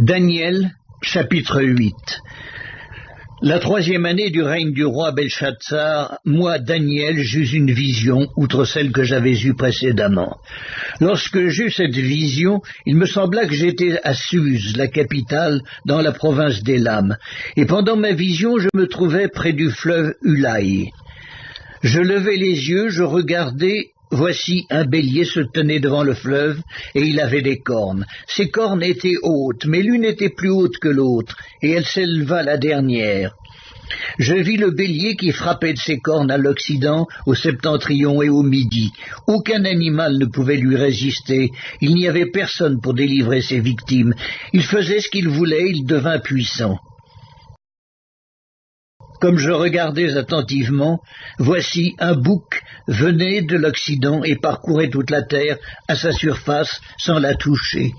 Daniel, chapitre 8. La 3e année du règne du roi Belshazzar, moi, Daniel, j'eus une vision, outre celle que j'avais eue précédemment. Lorsque j'eus cette vision, il me sembla que j'étais à Suse, la capitale, dans la province d'Élam, et pendant ma vision, je me trouvais près du fleuve Ulaï. Je levai les yeux, je regardai. Voici un bélier se tenait devant le fleuve, et il avait des cornes. Ses cornes étaient hautes, mais l'une était plus haute que l'autre, et elle s'éleva la dernière. Je vis le bélier qui frappait de ses cornes à l'Occident, au Septentrion et au Midi. Aucun animal ne pouvait lui résister. Il n'y avait personne pour délivrer ses victimes. Il faisait ce qu'il voulait, il devint puissant. Comme je regardais attentivement, voici un bouc venait de l'Occident et parcourait toute la terre à sa surface sans la toucher.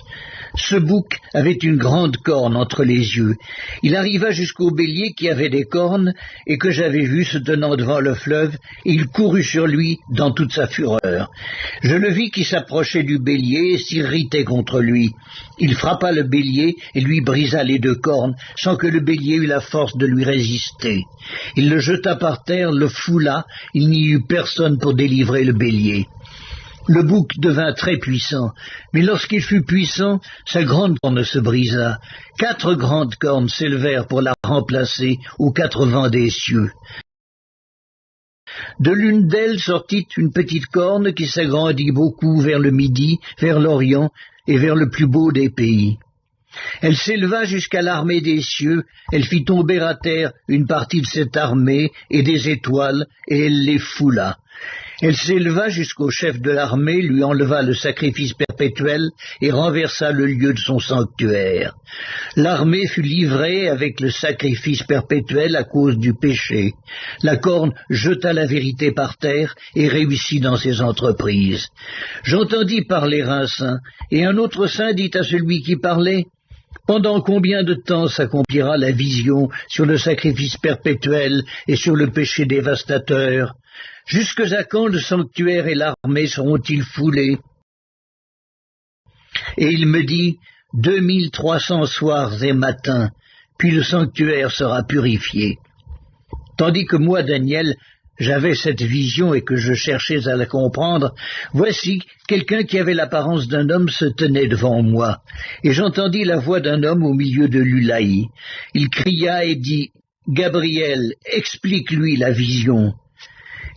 Ce bouc avait une grande corne entre les yeux. Il arriva jusqu'au bélier qui avait des cornes et que j'avais vu se tenant devant le fleuve, et il courut sur lui dans toute sa fureur. Je le vis qui s'approchait du bélier et s'irritait contre lui. Il frappa le bélier et lui brisa les 2 cornes, sans que le bélier eût la force de lui résister. Il le jeta par terre, le foula, il n'y eut personne pour délivrer le bélier. Le bouc devint très puissant, mais lorsqu'il fut puissant, sa grande corne se brisa. 4 grandes cornes s'élevèrent pour la remplacer aux 4 vents des cieux. De l'une d'elles sortit une petite corne qui s'agrandit beaucoup vers le Midi, vers l'Orient et vers le plus beau des pays. Elle s'éleva jusqu'à l'armée des cieux, elle fit tomber à terre une partie de cette armée et des étoiles, et elle les foula. Elle s'éleva jusqu'au chef de l'armée, lui enleva le sacrifice perpétuel et renversa le lieu de son sanctuaire. L'armée fut livrée avec le sacrifice perpétuel à cause du péché. La corne jeta la vérité par terre et réussit dans ses entreprises. J'entendis parler un saint, et un autre saint dit à celui qui parlait: pendant combien de temps s'accomplira la vision sur le sacrifice perpétuel et sur le péché dévastateur? Jusqu'à quand le sanctuaire et l'armée seront-ils foulés? Et il me dit: 2300 soirs et matins, puis le sanctuaire sera purifié. Tandis que moi, Daniel, j'avais cette vision et que je cherchais à la comprendre, voici quelqu'un qui avait l'apparence d'un homme se tenait devant moi, et j'entendis la voix d'un homme au milieu de l'Ulaï. Il cria et dit: Gabriel, explique-lui la vision.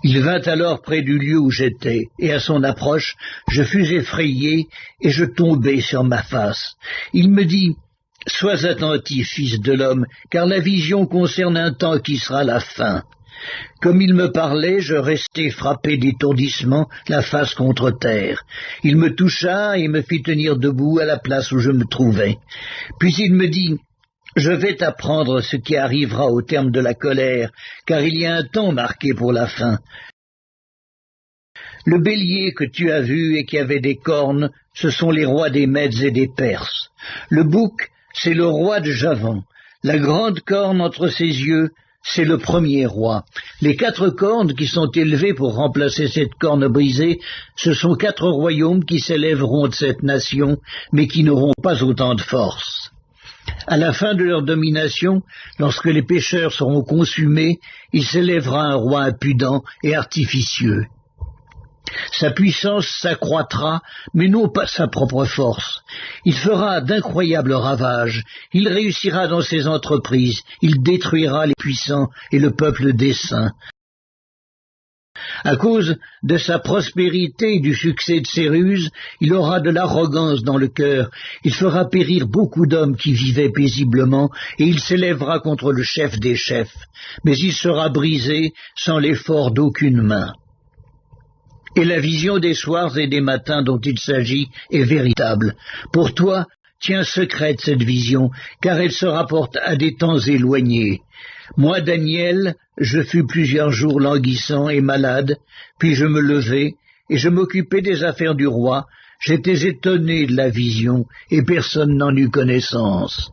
Il vint alors près du lieu où j'étais, et à son approche, je fus effrayé, et je tombai sur ma face. Il me dit: sois attentif, fils de l'homme, car la vision concerne un temps qui sera la fin. Comme il me parlait, je restai frappé d'étourdissement, la face contre terre. Il me toucha et me fit tenir debout à la place où je me trouvais. Puis il me dit: je vais t'apprendre ce qui arrivera au terme de la colère, car il y a un temps marqué pour la fin. Le bélier que tu as vu et qui avait des cornes, ce sont les rois des Mèdes et des Perses. Le bouc, c'est le roi de Javan. La grande corne entre ses yeux, c'est le premier roi. Les 4 cornes qui sont élevées pour remplacer cette corne brisée, ce sont 4 royaumes qui s'élèveront de cette nation, mais qui n'auront pas autant de force. À la fin de leur domination, lorsque les pécheurs seront consumés, il s'élèvera un roi impudent et artificieux. Sa puissance s'accroîtra, mais non pas sa propre force. Il fera d'incroyables ravages, il réussira dans ses entreprises, il détruira les puissants et le peuple des saints. À cause de sa prospérité et du succès de ses ruses, il aura de l'arrogance dans le cœur, il fera périr beaucoup d'hommes qui vivaient paisiblement, et il s'élèvera contre le chef des chefs, mais il sera brisé sans l'effort d'aucune main. Et la vision des soirs et des matins dont il s'agit est véritable. Pour toi, tiens secrète cette vision, car elle se rapporte à des temps éloignés. Moi, Daniel, je fus plusieurs jours languissant et malade, puis je me levai, et je m'occupais des affaires du roi. J'étais étonné de la vision, et personne n'en eut connaissance.